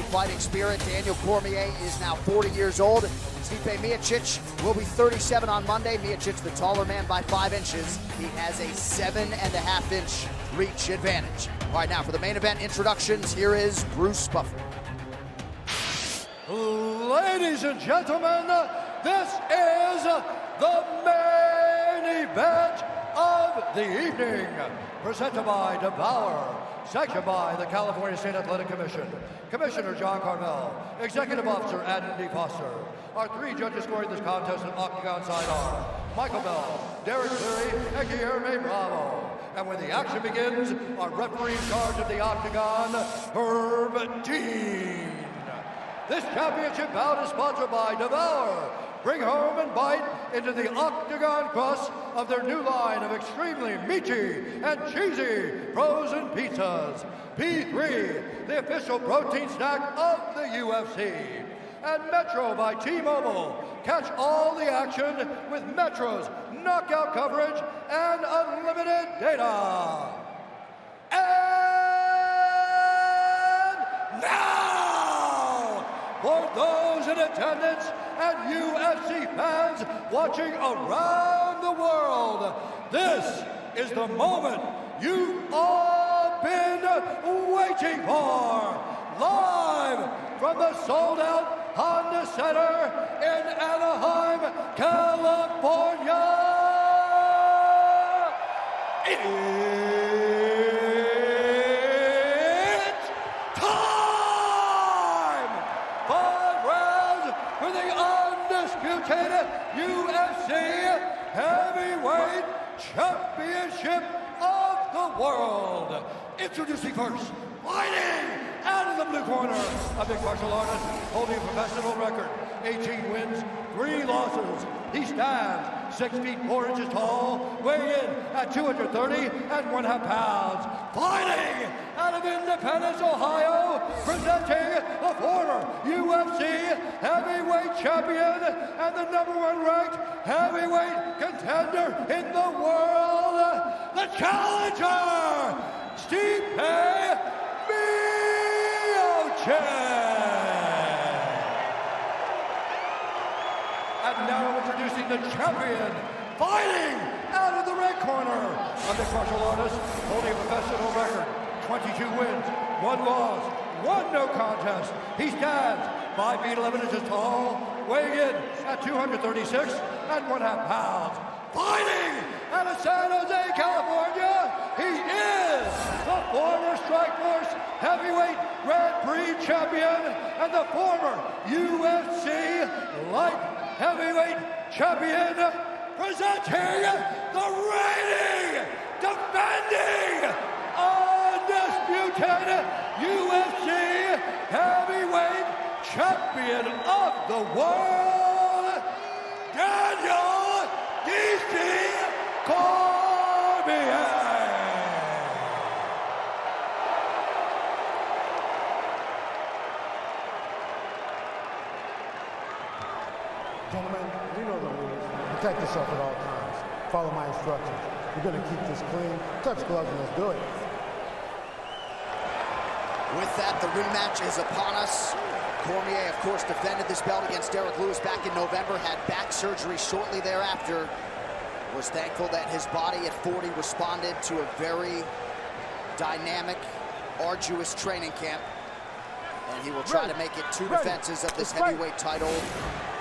fighting spirit. Daniel Cormier is now 40 years old. Stipe Miocic will be 37 on Monday. Miocic, the taller man by 5 inches. He has a 7.5-inch reach advantage. All right, now for the main event introductions, here is Bruce Buffer. Ladies and gentlemen, this is the main event of the evening, presented by Devour, sanctioned by the California State Athletic Commission, Commissioner John Carmel, Executive Officer Adam D. Foster. Our 3 judges scoring this contest in octagon side are Michael Bell, Derek Cleary, and Guillermo Bravo. And when the action begins, our referee in charge of the octagon, Herb Dean. This championship bout is sponsored by Devour. Bring home and bite into the octagon crust of their new line of extremely meaty and cheesy frozen pizzas. P3, the official protein snack of the UFC. And Metro by T-Mobile. Catch all the action with Metro's knockout coverage and unlimited data. And now, for those in attendance and UFC fans watching around the world, this is the moment you've all been waiting for. Live from the sold-out Honda Center in Anaheim, California. It's time! 5 rounds for the undisputed UFC Heavyweight Championship of the world. Introducing first, fighting out of the blue corner, a mixed martial artist holding a professional record, 18 wins, 3 losses. He stands 6 feet 4 inches tall, weighing in at 230.5 pounds. Fighting out of Independence, Ohio, presenting the former UFC heavyweight champion and the #1 ranked heavyweight contender in the world, the challenger, Stipe Miocic. And now introducing the champion, fighting out of the red corner, a mixed martial artist holding a professional record, 22 wins, 1 loss, 1 no contest. He stands 5 feet 11 inches tall, weighing in at 236.5 pounds. Fighting out of San Jose, California, he is the former Strikeforce heavyweight Grand Prix champion and the former UFC light heavyweight champion, presenting the reigning, defending, undisputed UFC heavyweight champion of the world, Daniel D.C. Cormier. Gentlemen, you know the rules. Protect yourself at all times. Follow my instructions. We're going to keep this clean. Touch gloves and let's do it. With that, the rematch is upon us. Cormier, of course, defended this belt against Derek Lewis back in November, had back surgery shortly thereafter. Was thankful that his body at 40 responded to a very dynamic, arduous training camp. And he will try to make it 2 defenses of this heavyweight title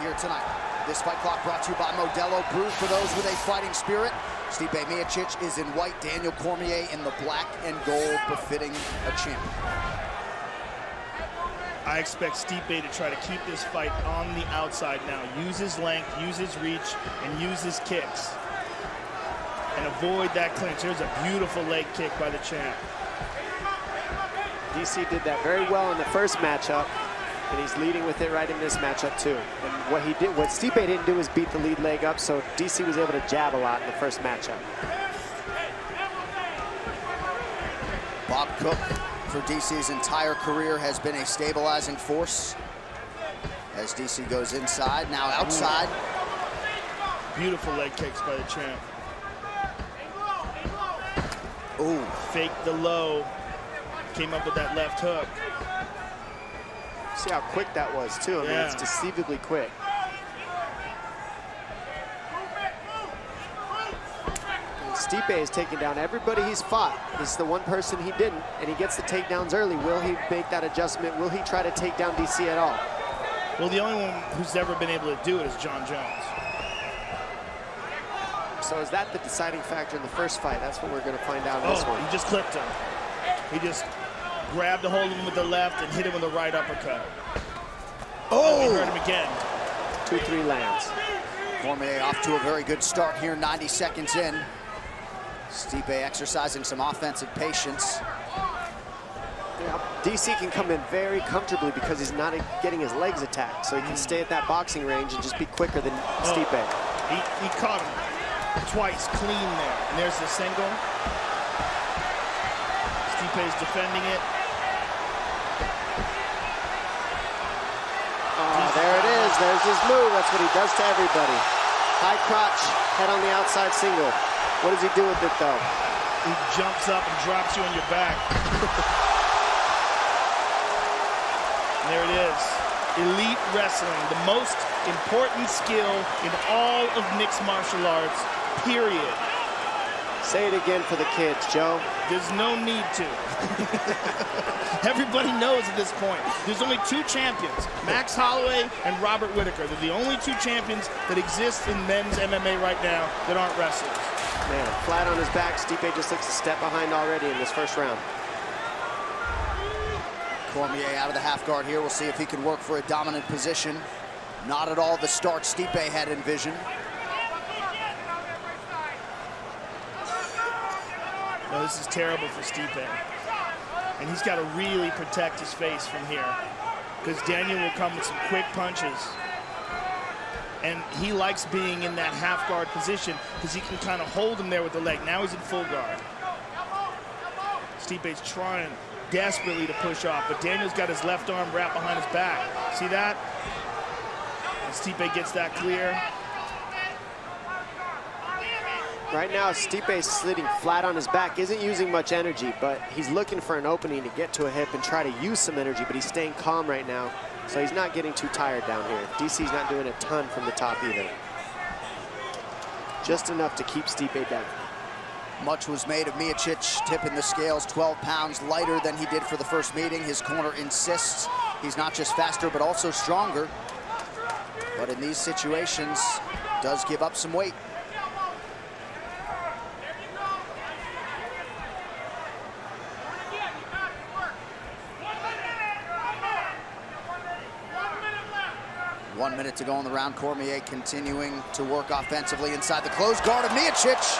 here tonight. This fight clock brought to you by Modelo Brew for those with a fighting spirit. Stipe Miocic is in white, Daniel Cormier in the black and gold, befitting a champion. I expect Stipe to try to keep this fight on the outside now. Use his length, use his reach, and use his kicks. And avoid that clinch. There's a beautiful leg kick by the champ. DC did that very well in the first matchup, and he's leading with it right in this matchup too. And what Stipe didn't do was beat the lead leg up, so DC was able to jab a lot in the first matchup. Bob Cook, for DC's entire career, has been a stabilizing force. As DC goes inside, now outside. Beautiful leg kicks by the champ. Ooh. Faked the low. Came up with that left hook. See how quick that was, too. I mean, it's deceivably quick. Stipe is taking down everybody he's fought. This is the one person he didn't, and he gets the takedowns early. Will he make that adjustment? Will he try to take down DC at all? Well, the only one who's ever been able to do it is John Jones. So is that the deciding factor in the first fight? That's what we're going to find out in this one. He just clipped him. He just grabbed a hold of him with the left and hit him with the right uppercut. Oh! He hurt him again. 2-3 lands. Cormier off to a very good start here, 90 seconds in. Stipe exercising some offensive patience. Yeah, DC can come in very comfortably because he's not getting his legs attacked, so he can stay at that boxing range and just be quicker than Stipe. He caught him twice clean there. And there's the single. Stipe's defending it. Oh, there it is. There's his move. That's what he does to everybody. High crotch, head on the outside single. What does he do with it, though? He jumps up and drops you on your back. And there it is. Elite wrestling, the most important skill in all of mixed martial arts, period. Say it again for the kids, Joe. There's no need to. Everybody knows at this point. There's only two champions, Max Holloway and Robert Whittaker. They're the only two champions that exist in men's MMA right now that aren't wrestlers. Man, flat on his back. Stipe just looks a step behind already in this first round. Cormier out of the half guard here. We'll see if he can work for a dominant position. Not at all the start Stipe had envisioned. No, this is terrible for Stipe. And he's got to really protect his face from here, because Daniel will come with some quick punches. And he likes being in that half guard position because he can kind of hold him there with the leg. Now he's in full guard. Stipe's trying desperately to push off, but Daniel's got his left arm wrapped behind his back. See that? And Stipe gets that clear. Right now, Stipe's sitting flat on his back, isn't using much energy, but he's looking for an opening to get to a hip and try to use some energy, but he's staying calm right now, so he's not getting too tired down here. DC's not doing a ton from the top either. Just enough to keep Stipe down. Much was made of Miocic tipping the scales 12 pounds lighter than he did for the first meeting. His corner insists he's not just faster, but also stronger. But in these situations, does give up some weight. One minute to go in the round. Cormier continuing to work offensively inside the closed guard of Miocic.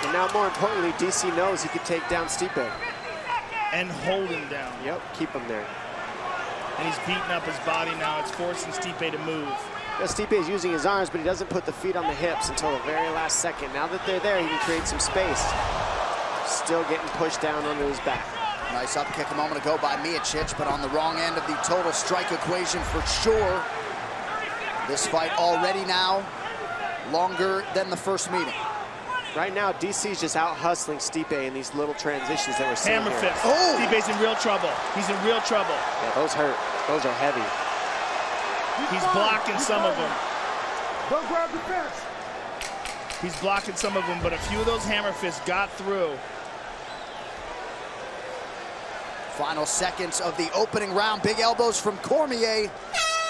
And now, more importantly, DC knows he could take down Stipe. And hold him down. Yep, keep him there. And he's beating up his body now. It's forcing Stipe to move. Now, Stipe is using his arms, but he doesn't put the feet on the hips until the very last second. Now that they're there, he can create some space. Still getting pushed down onto his back. Nice up kick a moment ago by Miocic, but on the wrong end of the total strike equation for sure. This fight already now longer than the first meeting. Right now, DC's just out hustling Stipe in these little transitions that we're seeing Hammer here. fist. Oh! Stipe's in real trouble. He's in real trouble. Yeah, those hurt. Those are heavy. He's blocking some of them. Don't grab the fence. He's blocking some of them, but a few of those hammer fists got through. Final seconds of the opening round. Big elbows from Cormier.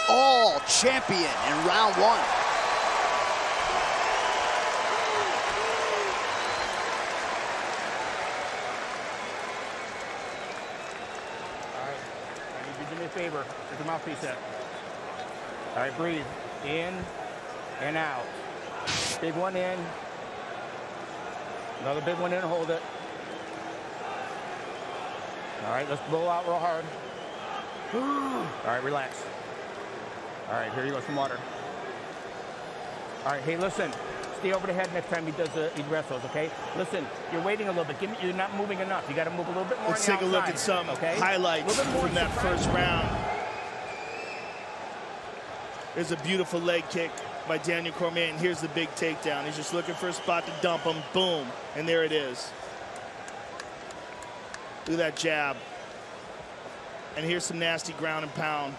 All champion in round one. All right, I need you to do me a favor. Get your mouthpiece set. All right, breathe. In and out. Big one in. Another big one in, hold it. All right, let's blow out real hard. All right, relax. All right, here you go, some water. All right, hey, listen. Stay over the head next time he wrestles, okay? Listen, you're waiting a little bit. You're not moving enough. You got to move a little bit more. Let's take a look at some highlights from that first round. There's a beautiful leg kick by Daniel Cormier, and here's the big takedown. He's just looking for a spot to dump him. Boom, and there it is. Look at that jab. And here's some nasty ground and pound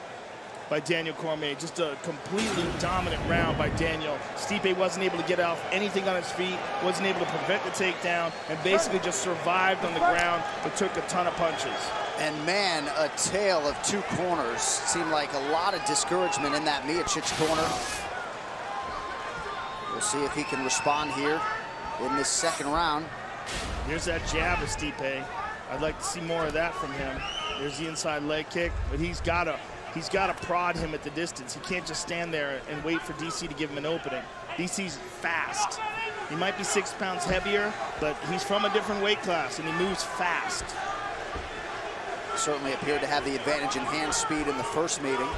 by Daniel Cormier. Just a completely dominant round by Daniel. Stipe wasn't able to get off anything on his feet, wasn't able to prevent the takedown, and basically just survived on the ground, but took a ton of punches. And man, a tale of two corners. Seemed like a lot of discouragement in that Miocic corner. We'll see if he can respond here in this second round. Here's that jab of Stipe. I'd like to see more of that from him. There's the inside leg kick, but he's got to prod him at the distance. He can't just stand there and wait for DC to give him an opening. DC's fast. He might be 6 pounds heavier, but he's from a different weight class, and he moves fast. Certainly appeared to have the advantage in hand speed in the first meeting.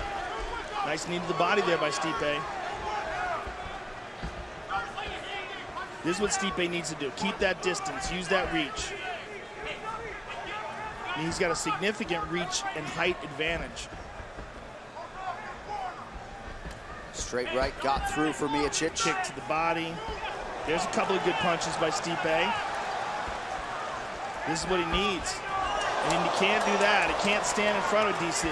Nice knee to the body there by Stipe. This is what Stipe needs to do. Keep that distance, use that reach. And he's got a significant reach and height advantage. Straight right got through for Miocic. Kick to the body. There's a couple of good punches by Stipe. This is what he needs. And he can't do that. He can't stand in front of DC.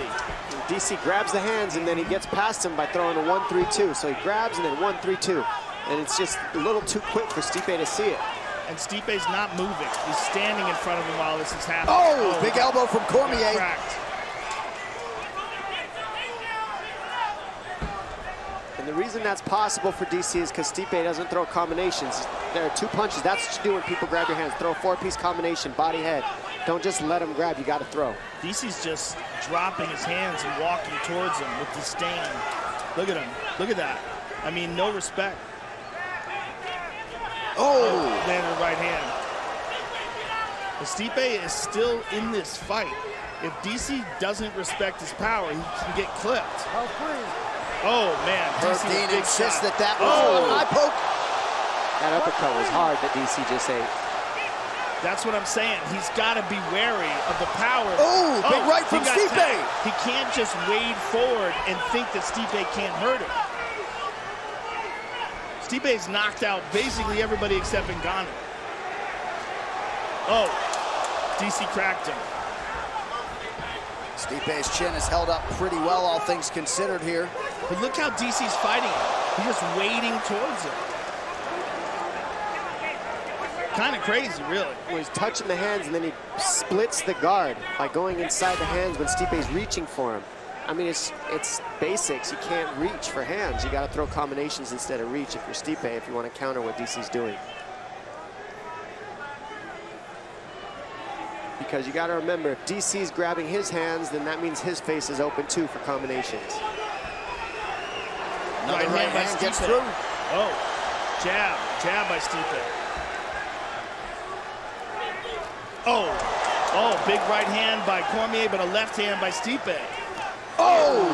DC grabs the hands and then he gets past him by throwing a 1-3-2. So he grabs and then 1-3-2. And it's just a little too quick for Stipe to see it. And Stipe's not moving. He's standing in front of him while this is happening. Oh, big elbow from Cormier. Cracked. And the reason that's possible for DC is because Stipe doesn't throw combinations. There are 2 punches. That's what you do when people grab your hands. Throw a 4-piece combination, body, head. Don't just let him grab. You got to throw. DC's just dropping his hands and walking towards him with disdain. Look at him. Look at that. I mean, no respect. Oh! Landed a right hand. But Stipe is still in this fight. If DC doesn't respect his power, he can get clipped. Oh, man. Dean insists that was an eye poke. That uppercut was hard that DC just ate. That's what I'm saying. He's got to be wary of the power. Oh, big right from Stipe. He can't just wade forward and think that Stipe can't hurt him. Stipe's knocked out basically everybody except Ngannou. Oh, DC cracked him. Stipe's chin is held up pretty well, all things considered here. But look how DC's fighting him. He's just wading towards him. Kind of crazy, really. Well, he's touching the hands and then he splits the guard by going inside the hands when Stipe's reaching for him. I mean, it's basics. You can't reach for hands. You got to throw combinations instead of reach if you're Stipe, if you want to counter what DC's doing. Because you got to remember, if DC's grabbing his hands, then that means his face is open too for combinations. Another right hand gets through. Oh, jab by Stipe. Oh, big right hand by Cormier, but a left hand by Stipe. Oh!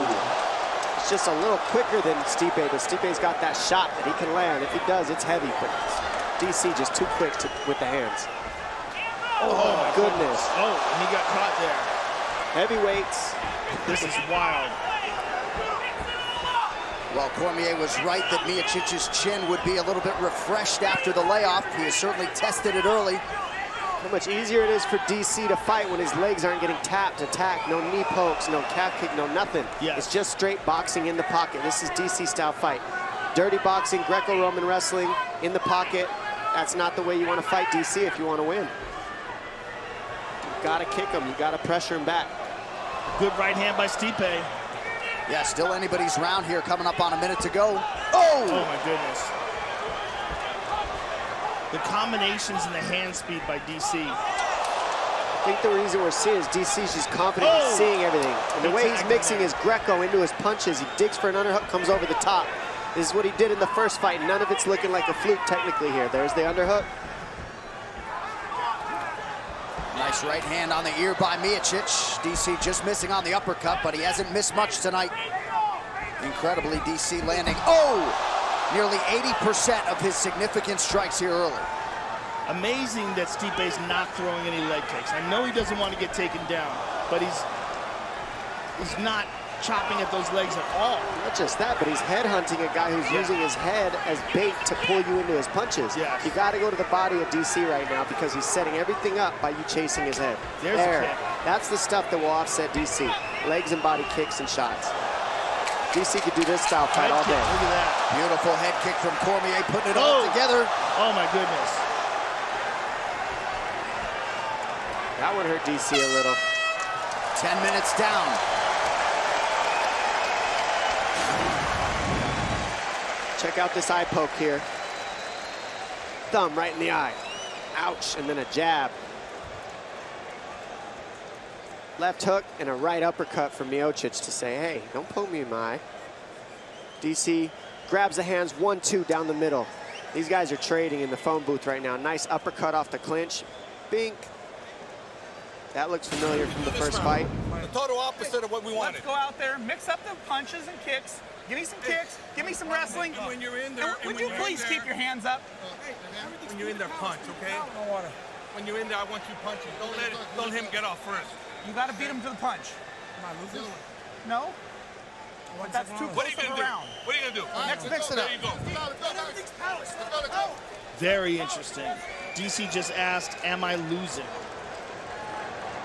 It's just a little quicker than Stipe, but Stipe's got that shot that he can land. If he does, it's heavy, but DC just too quick with the hands. Oh my goodness. Oh, and he got caught there. Heavyweights. This is wild. Well, Cormier was right that Miocic's chin would be a little bit refreshed after the layoff. He has certainly tested it early. How much easier it is for DC to fight when his legs aren't getting tapped, attacked, no knee pokes, no calf kick, no nothing. Yes. It's just straight boxing in the pocket. This is DC style fight. Dirty boxing, Greco-Roman wrestling, in the pocket. That's not the way you want to fight DC if you want to win. You gotta kick him, you gotta pressure him back. Good right hand by Stipe. Yeah, still anybody's round here, coming up on a minute to go. Oh my goodness. The combinations and the hand speed by DC. I think the reason we're seeing is DC's just confident in seeing everything. And the way he's mixing his Greco into his punches, he digs for an underhook, comes over the top. This is what he did in the first fight. None of it's looking like a fluke technically here. There's the underhook. Nice right hand on the ear by Miocic. DC just missing on the uppercut, but he hasn't missed much tonight. Incredibly, DC landing. Nearly 80% of his significant strikes here early. Amazing that Stipe's not throwing any leg kicks. I know he doesn't want to get taken down, but he's not chopping at those legs at all. Not just that, but he's headhunting a guy who's using his head as bait to pull you into his punches. Yes. You got to go to the body of DC right now because he's setting everything up by you chasing his head. There's a kick. That's the stuff that will offset DC. Legs and body kicks and shots. DC could do this style fight all day. Look at that. Beautiful head kick from Cormier, putting it all together. Oh my goodness. That one hurt DC a little. 10 minutes down. Check out this eye poke here. Thumb right in the eye. Ouch, and then a jab. Left hook and a right uppercut from Miocic to say, hey, don't poke me in my eye. DC grabs the hands, 1-2 down the middle. These guys are trading in the phone booth right now. Nice uppercut off the clinch. Bink. That looks familiar from the first fight. The total opposite of what we wanted. Let's go out there, mix up the punches and kicks. Give me some kicks, give me some wrestling. When you're in there, Would you please keep your hands up? when you're in there, punch, okay? When you're in there, I want you punching. Don't him get off first. You got to beat him to the punch. Am I losing? No? But that's too What are you close gonna of do? a round. What are you gonna do? Let's mix it up. There you go. Very interesting. DC just asked, am I losing?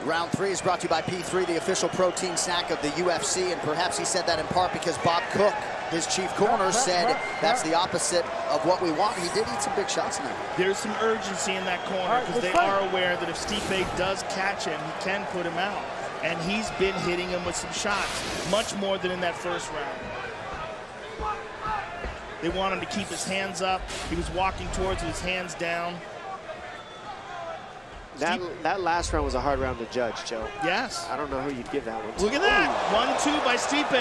Round 3 is brought to you by P3, the official protein snack of the UFC, and perhaps he said that in part because Bob Cook, his chief corner, said that's the opposite of what we want. He did eat some big shots tonight. There's some urgency in that corner because they are aware that if Stipe does catch him, he can put him out. And he's been hitting him with some shots, much more than in that first round. They want him to keep his hands up. He was walking towards with his hands down. That last round was a hard round to judge, Joe. Yes. I don't know who you'd give that one to. Look at that. 1-2 by Stipe.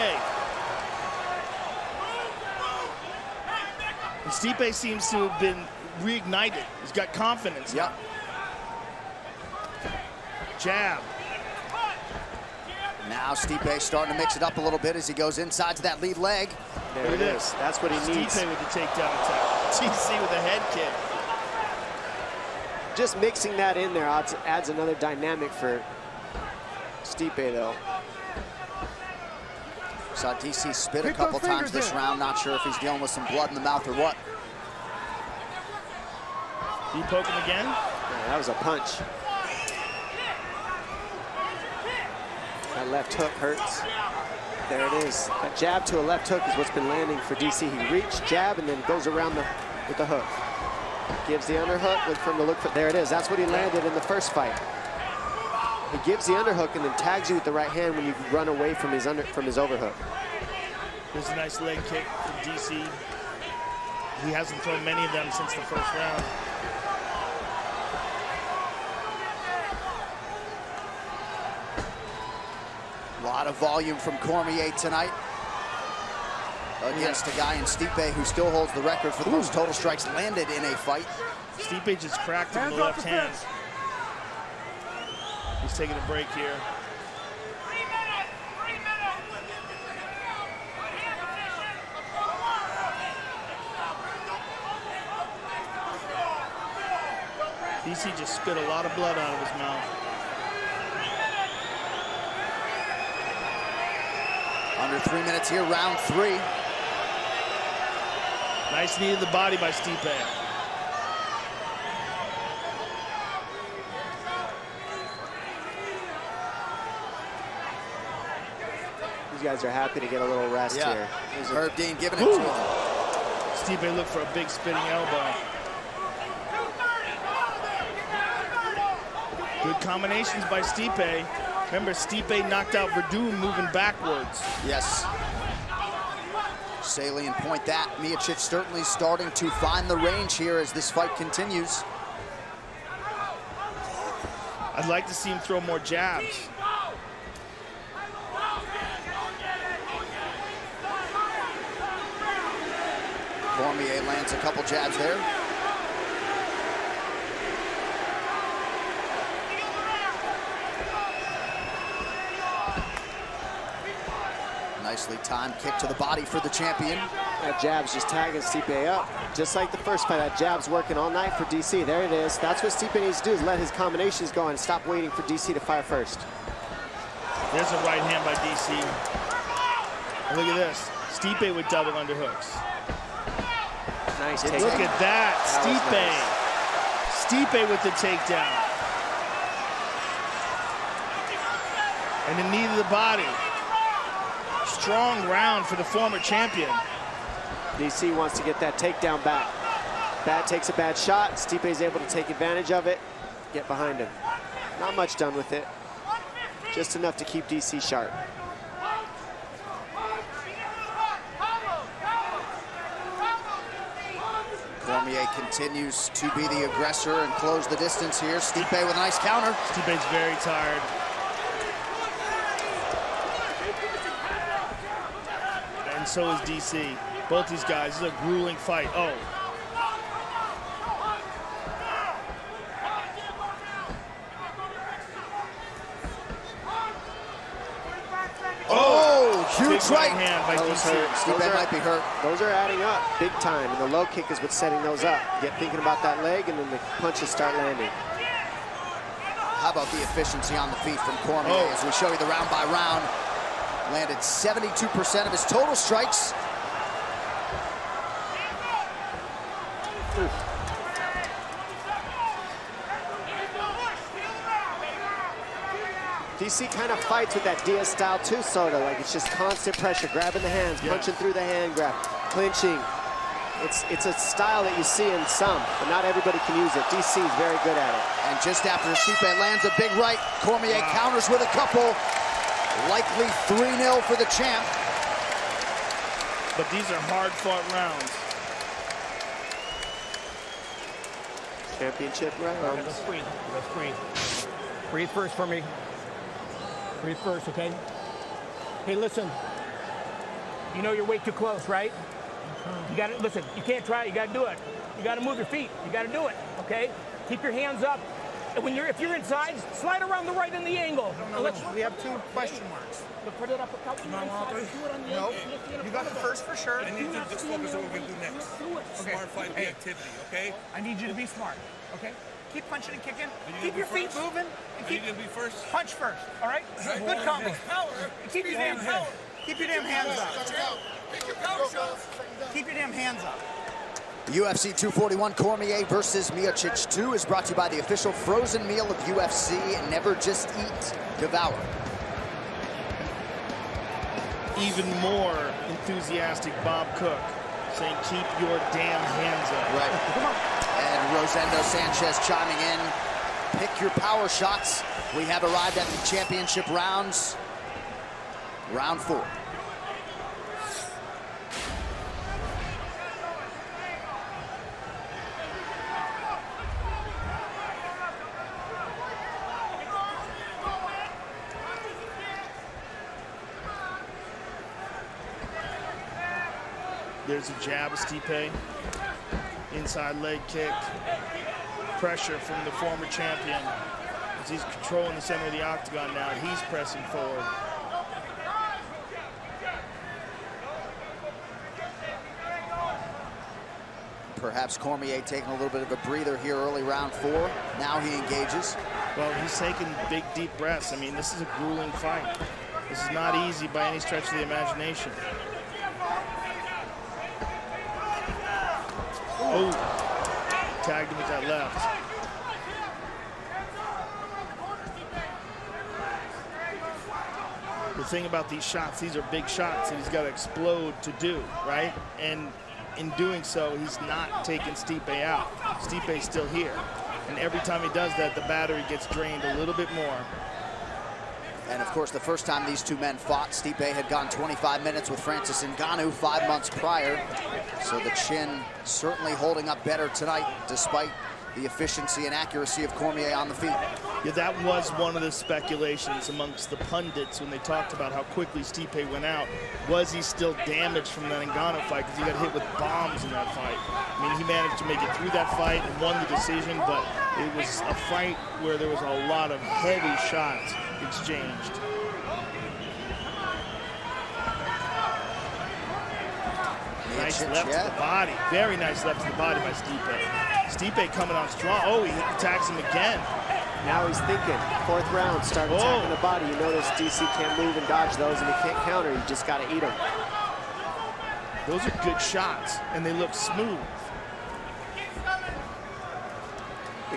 And Stipe seems to have been reignited. He's got confidence. Yep. Jab. Now Stipe starting to mix it up a little bit as he goes inside to that lead leg. There it is. That's what he needs. Stipe with the takedown attack. TC with a head kick. Just mixing that in there adds another dynamic for Stipe, though. Saw DC spit a couple times this round. Not sure if he's dealing with some blood in the mouth or what. You poke him again? Yeah, that was a punch. That left hook hurts. There it is. A jab to a left hook is what's been landing for DC. He reached, jab, and then goes around with the hook. Gives the underhook, look from the look for, there it is. That's what he landed in the first fight. He gives the underhook and then tags you with the right hand when you run away from his overhook. There's a nice leg kick from DC. He hasn't thrown many of them since the first round. A lot of volume from Cormier tonight against a guy in Stipe who still holds the record for the most total strikes landed in a fight. Stipe just cracked him with the left hand. He's taking a break here. DC just spit a lot of blood out of his mouth. Under 3 minutes here, round 3. Nice knee to the body by Stipe. These guys are happy to get a little rest here. Herb Dean giving it to him. Stipe looked for a big spinning elbow. Good combinations by Stipe. Remember, Stipe knocked out Verdun moving backwards. Yes. Salient point that. Miocic certainly starting to find the range here as this fight continues. I'd like to see him throw more jabs. Cormier lands a couple jabs there. Nicely timed kick to the body for the champion. That jab's just tagging Stipe up. Just like the first fight, that jab's working all night for DC. There it is. That's what Stipe needs to do, is let his combinations go and stop waiting for DC to fire first. There's a right hand by DC. And look at this. Stipe with double underhooks. Nice takedown. Look at that. Stipe. Stipe with the takedown. And the knee to the body. Strong round for the former champion. DC wants to get that takedown back. Bad takes a bad shot. Stipe's able to take advantage of it, get behind him. Not much done with it. Just enough to keep DC sharp. Cormier continues to be the aggressor and close the distance here. Stipe with a nice counter. Stipe's very tired. And so is DC. Both these guys, this is a grueling fight. Oh. Huge right hand by DC. Stipe might be hurt. Those are adding up big time, and the low kick is what's setting those up. You get thinking about that leg, and then the punches start landing. How about the efficiency on the feet from Cormier as we show you the round by round. Landed 72% of his total strikes. Oof. DC kind of fights with that Diaz style too, sort of like it's just constant pressure, grabbing the hands, punching through the hand grab, clinching. It's a style that you see in some, but not everybody can use it. DC is very good at it. And just after Stipe lands a big right, Cormier counters with a couple. Likely 3-0 for the champ. But these are hard-fought rounds. Championship rounds. Let's breathe. Let's breathe. Breathe first for me. Breathe first, okay? Hey, listen. You know you're way too close, right? You got to listen. You can't try it. You got to do it. You got to move your feet. You got to do it, okay? Keep your hands up. And if you're inside, slide around the right in the angle. We have 2 question marks. Put it up a couple No. You got the first for sure. I need you to just focus on what we're going to do next. Okay. Smart fight reactivity, okay? I need you to be smart, okay? Keep punching and kicking. you Keep gonna your be feet first? moving. And Are you keep going to be first? punch first, all right? Good combo. Keep your damn hands up. Keep your damn hands up. UFC 241 Cormier versus Miocic 2 is brought to you by the official frozen meal of UFC. Never just eat, devour. Even more enthusiastic Bob Cook saying, keep your damn hands up. Right. Come on. And Rosendo Sanchez chiming in. Pick your power shots. We have arrived at the championship rounds. Round 4. There's a jab of Stipe. Inside leg kick. Pressure from the former champion. As he's controlling the center of the octagon now, he's pressing forward. Perhaps Cormier taking a little bit of a breather here early round 4. Now he engages. Well, he's taking big, deep breaths. I mean, this is a grueling fight. This is not easy by any stretch of the imagination. Oh, tagged him with that left. The thing about these shots, these are big shots that he's got to explode to do, right? And in doing so, he's not taking Stipe out. Stipe's still here. And every time he does that, the battery gets drained a little bit more. And of course, the first time these two men fought, Stipe had gone 25 minutes with Francis Ngannou 5 months prior. So the chin certainly holding up better tonight, despite the efficiency and accuracy of Cormier on the feet. Yeah, that was one of the speculations amongst the pundits when they talked about how quickly Stipe went out. Was he still damaged from that Ngannou fight because he got hit with bombs in that fight? I mean, he managed to make it through that fight and won the decision, but it was a fight where there was a lot of heavy shots exchanged. Nice left to the body. Very nice left to the body by Stipe. Stipe coming on strong. Oh, he attacks him again. Now he's thinking. 4th round, start attacking the body. You notice DC can't move and dodge those, and he can't counter. You just got to eat them. Those are good shots, and they look smooth.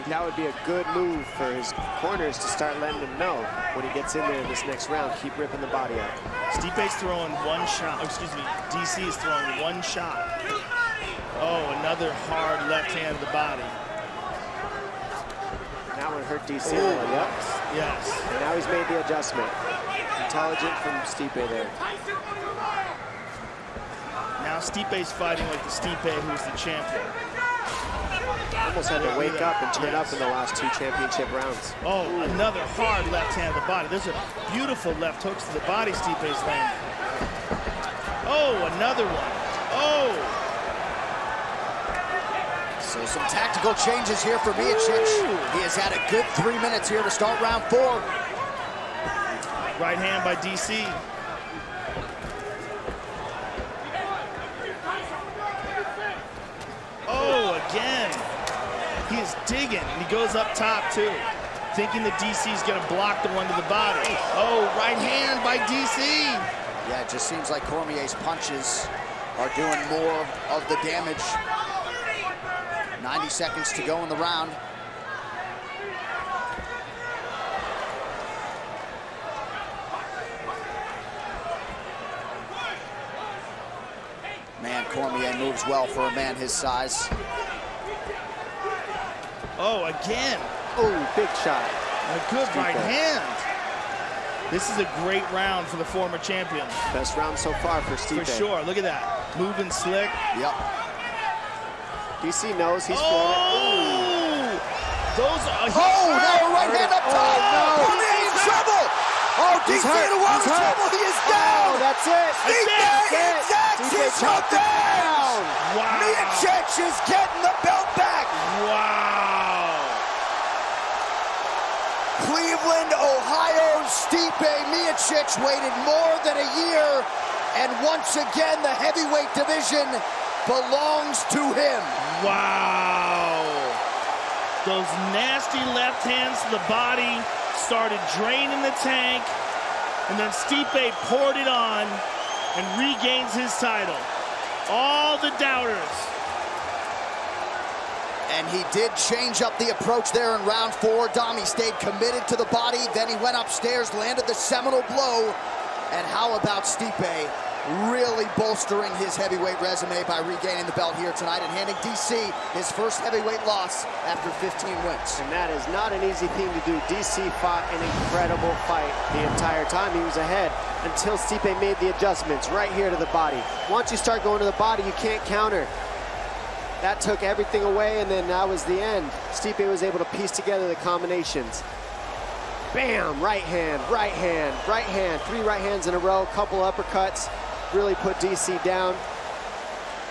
think that would be a good move for his corners to start letting him know when he gets in there in this next round. Keep ripping the body out. Stipe's throwing one shot. Excuse me, DC is throwing one shot. Oh, another hard left hand to the body. That one hurt DC. Yep. Yes. And now he's made the adjustment. Intelligent from Stipe there. Now Stipe's fighting like the Stipe who's the champion. Almost had to wake up and turn up in the last 2 championship rounds. Oh, another hard left hand to the body. There's a beautiful left hooks to the body Stipe's landing. Oh, another one. Oh. So some tactical changes here for Miocic. He has had a good 3 minutes here to start round 4. Right hand by DC. Oh, again. He is digging, and he goes up top too, thinking that DC's gonna block the one to the body. Oh, right hand by DC. Yeah, it just seems like Cormier's punches are doing more of the damage. 90 seconds to go in the round. Man, Cormier moves well for a man his size. Oh, again. Oh, big shot. A good right hand. This is a great round for the former champion. Best round so far for Stipe. For sure, look at that. Moving slick. Yep. DC knows he's Oh! Those are... Oh, now a right hand up top. Oh, no. Cormier in trouble. Oh, DC in a world of trouble. He is down. Oh, that's it. Stipe exacts his revenge. Wow. Miocic is getting the belt back. Wow. Cleveland, Ohio, Stipe Miocic waited more than a year, and once again the heavyweight division belongs to him. Wow. Those nasty left hands to the body started draining the tank, and then Stipe poured it on and regains his title. All the doubters. And he did change up the approach there in round 4. Dom, he stayed committed to the body, then he went upstairs, landed the seminal blow. And how about Stipe really bolstering his heavyweight resume by regaining the belt here tonight and handing DC his first heavyweight loss after 15 wins. And that is not an easy thing to do. DC fought an incredible fight the entire time he was ahead until Stipe made the adjustments right here to the body. Once you start going to the body, you can't counter. That took everything away, and then that was the end. Stipe was able to piece together the combinations. Bam, right hand, right hand, right hand. 3 right hands in a row, couple uppercuts. Really put DC down.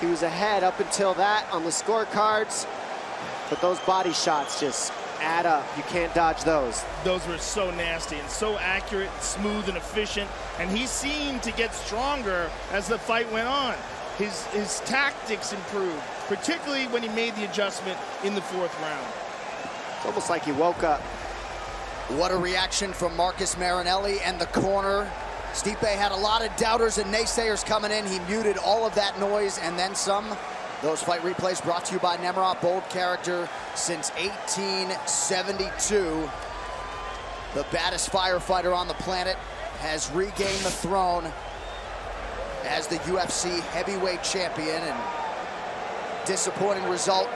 He was ahead up until that on the scorecards, but those body shots just add up. You can't dodge those. Those were so nasty and so accurate, smooth and efficient, and he seemed to get stronger as the fight went on. His tactics improved, particularly when he made the adjustment in the 4th round. It's almost like he woke up. What a reaction from Marcus Marinelli and the corner. Stipe had a lot of doubters and naysayers coming in. He muted all of that noise and then some. Those fight replays brought to you by Nemirov, bold character since 1872. The baddest firefighter on the planet has regained the throne as the UFC heavyweight champion, and disappointing result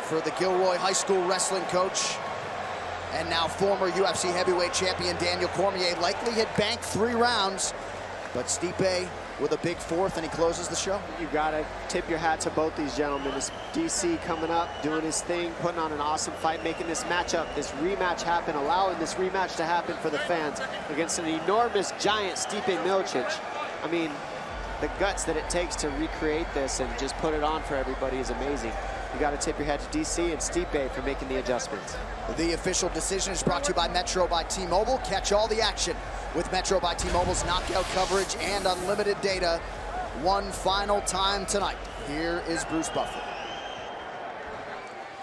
for the Gilroy High School wrestling coach and now former UFC heavyweight champion Daniel Cormier. Likely had banked 3 rounds, but Stipe with a big 4th, and he closes the show. You gotta tip your hat to both these gentlemen. This DC coming up, doing his thing, putting on an awesome fight, making this matchup, this rematch happen, allowing this rematch to happen for the fans against an enormous giant Stipe Miocic. I mean, the guts that it takes to recreate this and just put it on for everybody is amazing. You got to tip your hat to DC and Stipe for making the adjustments. The official decision is brought to you by Metro by T-Mobile. Catch all the action with Metro by T-Mobile's knockout coverage and unlimited data. One final time tonight. Here is Bruce Buffer.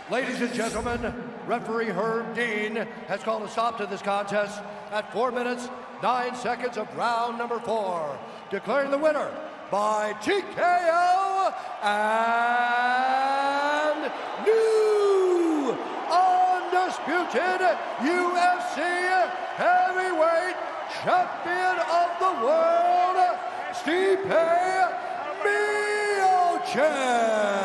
Ladies and gentlemen, referee Herb Dean has called a stop to this contest at 4 minutes, 9 seconds of round number 4, declaring the winner by TKO and new undisputed UFC heavyweight champion of the world, Stipe Miocic.